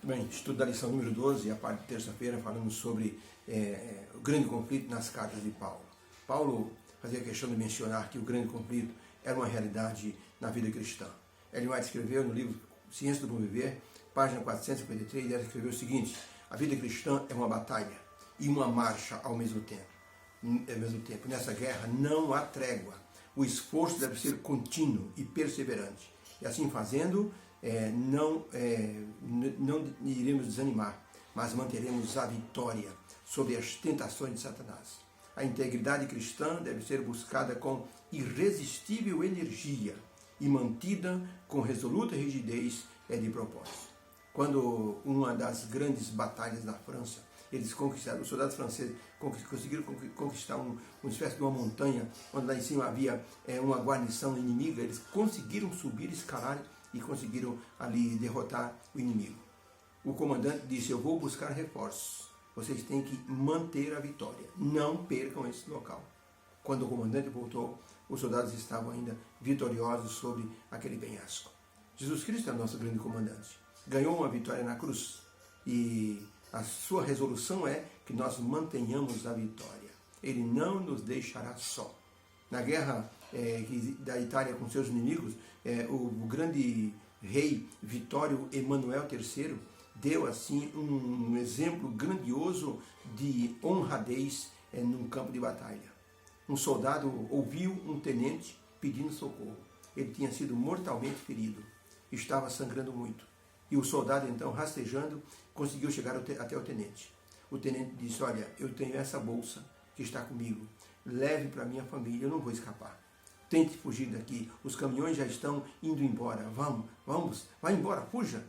Bem, estudo da lição número 12, a parte de terça-feira, falamos sobre o grande conflito nas cartas de Paulo. Paulo fazia questão de mencionar que o grande conflito era uma realidade na vida cristã. Ellen White escreveu no livro Ciência do Bom Viver, página 453, ela escreveu o seguinte: a vida cristã é uma batalha e uma marcha ao mesmo tempo. Nessa guerra não há trégua. O esforço deve ser contínuo e perseverante. E assim fazendo, não iremos desanimar, mas manteremos a vitória sobre as tentações de Satanás. A integridade cristã deve ser buscada com irresistível energia e mantida com resoluta rigidez de propósito. Quando uma das grandes batalhas da França, eles conquistaram, os soldados franceses conseguiram conquistar uma espécie de uma montanha, onde lá em cima havia uma guarnição inimiga, eles conseguiram subir, escalar e conseguiram ali derrotar o inimigo. O comandante disse: eu vou buscar reforços, vocês têm que manter a vitória, não percam esse local. Quando o comandante voltou, os soldados estavam ainda vitoriosos sobre aquele penhasco. Jesus Cristo é o nosso grande comandante, ganhou uma vitória na cruz e a sua resolução é que nós mantenhamos a vitória. Ele não nos deixará só. Na guerra da Itália com seus inimigos, o grande rei Vitório Emanuel III deu assim um exemplo grandioso de honradez num campo de batalha. Um soldado ouviu um tenente pedindo socorro. Ele tinha sido mortalmente ferido, estava sangrando muito. E o soldado, então, rastejando, conseguiu chegar até o tenente. O tenente disse: olha, eu tenho essa bolsa que está comigo, leve para minha família, eu não vou escapar. Tente fugir daqui, os caminhões já estão indo embora, vamos, vai embora, fuja.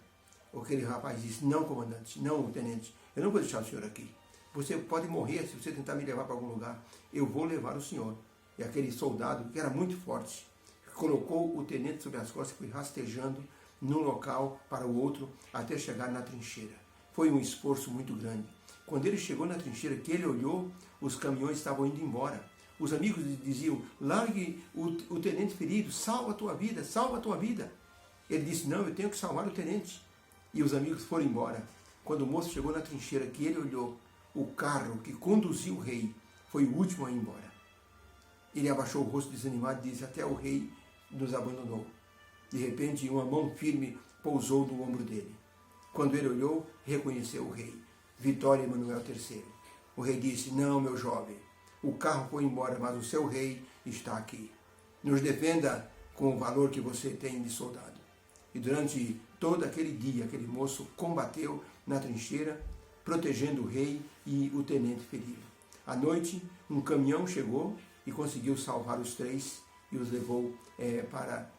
Aquele rapaz disse: não, comandante, não, tenente, eu não vou deixar o senhor aqui. Você pode morrer se você tentar me levar para algum lugar, eu vou levar o senhor. E aquele soldado, que era muito forte, colocou o tenente sobre as costas e foi rastejando num local para o outro até chegar na trincheira. Foi um esforço muito grande. Quando ele chegou na trincheira, que ele olhou, os caminhões estavam indo embora. Os amigos diziam: largue o tenente ferido, salva a tua vida, salva a tua vida. Ele disse: não, eu tenho que salvar o tenente. E os amigos foram embora. Quando o moço chegou na trincheira, que ele olhou, o carro que conduziu o rei foi o último a ir embora. Ele abaixou o rosto desanimado e disse: até o rei nos abandonou. De repente, uma mão firme pousou no ombro dele. Quando ele olhou, reconheceu o rei, Vitório Emanuel III. O rei disse: não, meu jovem, o carro foi embora, mas o seu rei está aqui. Nos defenda com o valor que você tem de soldado. E durante todo aquele dia, aquele moço combateu na trincheira, protegendo o rei e o tenente ferido. À noite, um caminhão chegou e conseguiu salvar os três e os levou para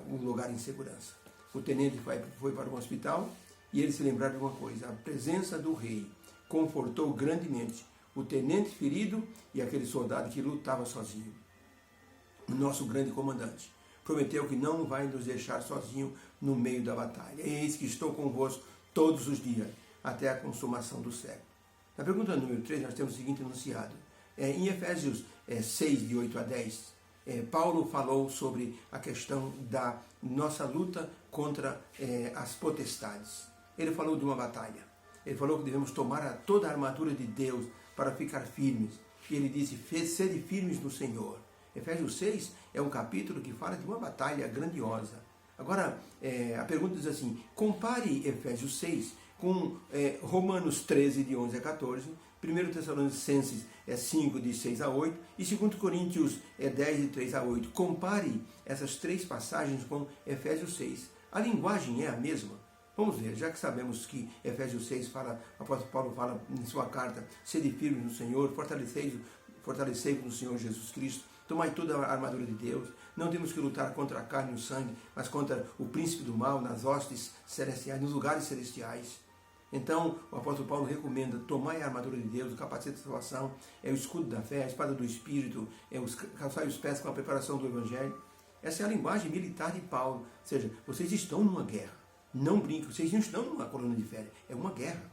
um lugar em segurança. O tenente foi para um hospital e eles se lembraram de uma coisa: a presença do rei confortou grandemente o tenente ferido e aquele soldado que lutava sozinho. O nosso grande comandante prometeu que não vai nos deixar sozinho no meio da batalha. Eis que estou convosco todos os dias, até a consumação do século. Na pergunta número 3, nós temos o seguinte enunciado. Em Efésios 6, de 8 a 10, Paulo falou sobre a questão da nossa luta contra as potestades. Ele falou de uma batalha. Ele falou que devemos tomar toda a armadura de Deus para ficar firmes. E ele disse: sede firmes no Senhor. Efésios 6 é um capítulo que fala de uma batalha grandiosa. Agora, a pergunta diz assim: compare Efésios 6 com Romanos 13, de 11 a 14, 1 Tessalonicenses 5, de 6 a 8 e 2 Coríntios 10, de 3 a 8. Compare essas três passagens com Efésios 6. A linguagem é a mesma. Vamos ver, já que sabemos que Efésios 6 fala, o apóstolo Paulo fala em sua carta: sede firmes no Senhor, fortalecei-vos no Senhor Jesus Cristo, tomai toda a armadura de Deus. Não temos que lutar contra a carne e o sangue, mas contra o príncipe do mal, nas hostes celestiais, nos lugares celestiais. Então, o apóstolo Paulo recomenda: tomai a armadura de Deus, o capacete de salvação, o escudo da fé, a espada do Espírito, calçai os pés com a preparação do Evangelho. Essa é a linguagem militar de Paulo. Ou seja, vocês estão numa guerra. Não brinquem, vocês não estão numa coluna de férias. É uma guerra.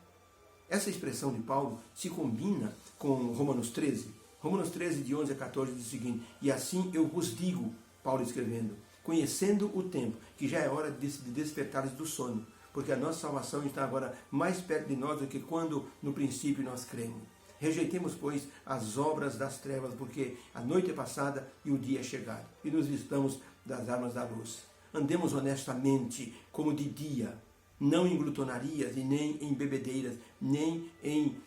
Essa expressão de Paulo se combina com Romanos 13. Romanos 13, de 11 a 14, diz o seguinte: e assim eu vos digo, Paulo escrevendo, conhecendo o tempo, que já é hora de despertares do sono, porque a nossa salvação está agora mais perto de nós do que quando no princípio nós cremos. Rejeitemos, pois, as obras das trevas, porque a noite é passada e o dia é chegado, e nos vistamos das armas da luz. Andemos honestamente, como de dia, não em glutonarias, e nem em bebedeiras, nem em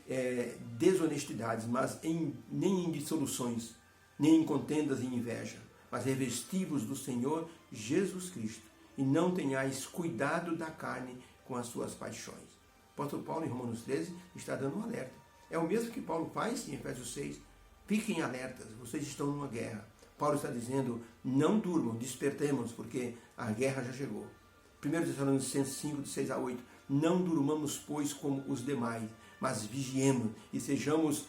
desonestidades, mas nem em dissoluções, nem em contendas e inveja, mas revestivos do Senhor Jesus Cristo, e não tenhais cuidado da carne com as suas paixões. O apóstolo Paulo, em Romanos 13, está dando um alerta. É o mesmo que Paulo faz em Efésios 6. Fiquem alertas, vocês estão numa guerra. Paulo está dizendo, não durmam, despertemos, porque a guerra já chegou. 1 Tessalonicenses 5, de 6 a 8. Não durmamos, pois, como os demais, mas vigiemos e sejamos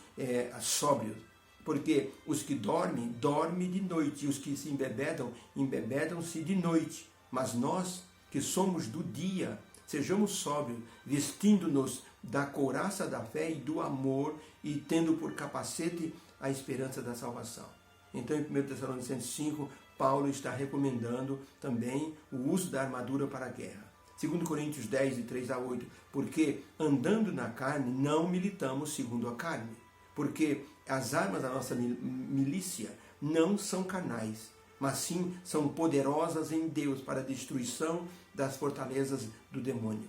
sóbrios. Porque os que dormem, dormem de noite, e os que se embebedam, embebedam-se de noite. Mas nós, que somos do dia, sejamos sóbrios, vestindo-nos da couraça da fé e do amor, e tendo por capacete a esperança da salvação. Então, em 1 Tessalonicenses 5, Paulo está recomendando também o uso da armadura para a guerra. 2 Coríntios 10, de 3 a 8, porque andando na carne, não militamos segundo a carne, porque as armas da nossa milícia não são carnais, mas sim são poderosas em Deus para a destruição das fortalezas do demônio,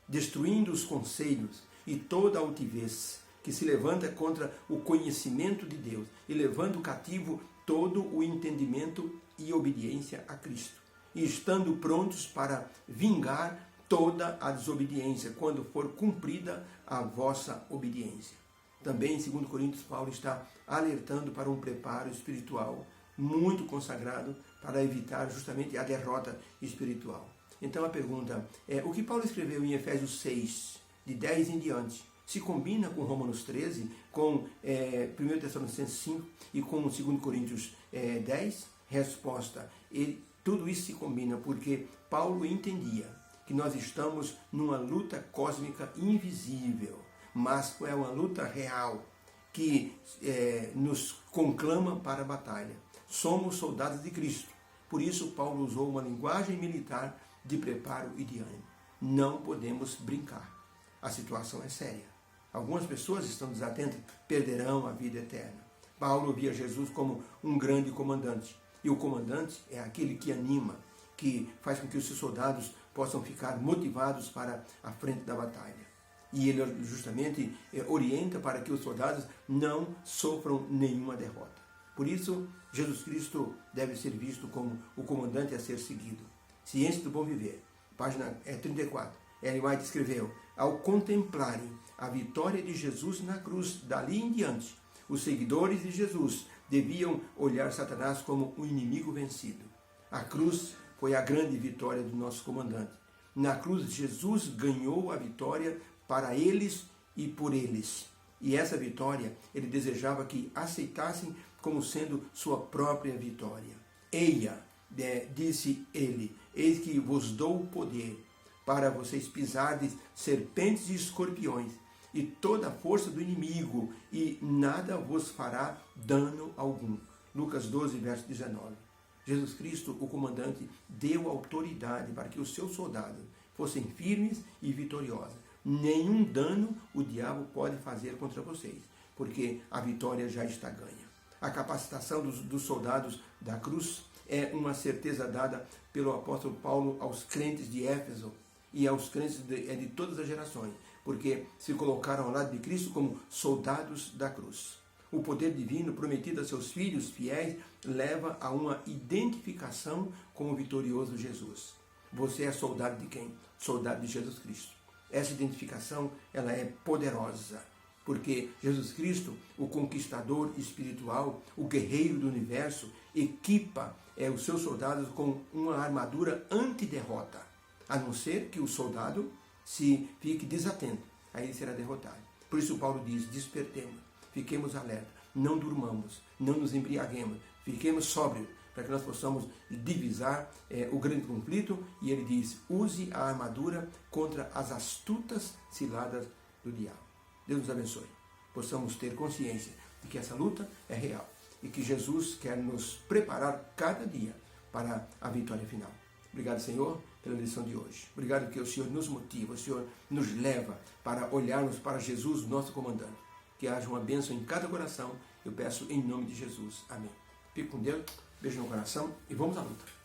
destruindo os conselhos e toda altivez que se levanta contra o conhecimento de Deus, e levando cativo todo o entendimento e obediência a Cristo, e estando prontos para vingar toda a desobediência, quando for cumprida a vossa obediência. Também, em 2 Coríntios, Paulo está alertando para um preparo espiritual muito consagrado para evitar justamente a derrota espiritual. Então a pergunta é, o que Paulo escreveu em Efésios 6, de 10 em diante, se combina com Romanos 13, com 1 Tessalonicenses 5 e com 2 Coríntios 10? Resposta, tudo isso se combina porque Paulo entendia que nós estamos numa luta cósmica invisível, mas é uma luta real que nos conclama para a batalha. Somos soldados de Cristo. Por isso Paulo usou uma linguagem militar de preparo e de ânimo. Não podemos brincar. A situação é séria. Algumas pessoas estão desatentas, perderão a vida eterna. Paulo via Jesus como um grande comandante. E o comandante é aquele que anima, que faz com que os seus soldados possam ficar motivados para a frente da batalha. E ele justamente orienta para que os soldados não sofram nenhuma derrota. Por isso, Jesus Cristo deve ser visto como o comandante a ser seguido. Ciência do Bom Viver, página 34. Ellen White escreveu, ao contemplarem a vitória de Jesus na cruz, dali em diante, os seguidores de Jesus deviam olhar Satanás como um inimigo vencido. A cruz foi a grande vitória do nosso comandante. Na cruz, Jesus ganhou a vitória para eles e por eles. E essa vitória, ele desejava que aceitassem como sendo sua própria vitória. Eia, disse ele, eis que vos dou o poder para vocês pisardes serpentes e escorpiões e toda a força do inimigo, e nada vos fará dano algum. Lucas 12, verso 19. Jesus Cristo, o comandante, deu autoridade para que os seus soldados fossem firmes e vitoriosos. Nenhum dano o diabo pode fazer contra vocês, porque a vitória já está ganha. A capacitação dos soldados da cruz é uma certeza dada pelo apóstolo Paulo aos crentes de Éfeso e aos crentes de todas as gerações, porque se colocaram ao lado de Cristo como soldados da cruz. O poder divino prometido a seus filhos fiéis leva a uma identificação com o vitorioso Jesus. Você é soldado de quem? Soldado de Jesus Cristo. Essa identificação, ela é poderosa, porque Jesus Cristo, o conquistador espiritual, o guerreiro do universo, equipa os seus soldados com uma armadura antiderrota, a não ser que o soldado se fique desatento, aí ele será derrotado. Por isso Paulo diz, despertemos, fiquemos alerta, não durmamos, não nos embriaguemos, fiquemos sóbrios, para que nós possamos divisar o grande conflito. E ele diz, use a armadura contra as astutas ciladas do diabo. Deus nos abençoe. Possamos ter consciência de que essa luta é real e que Jesus quer nos preparar cada dia para a vitória final. Obrigado, Senhor, pela lição de hoje. Obrigado que o Senhor nos motiva, o Senhor nos leva para olharmos para Jesus, nosso comandante. Que haja uma bênção em cada coração. Eu peço em nome de Jesus. Amém. Fique com Deus, beijo no coração e vamos à luta.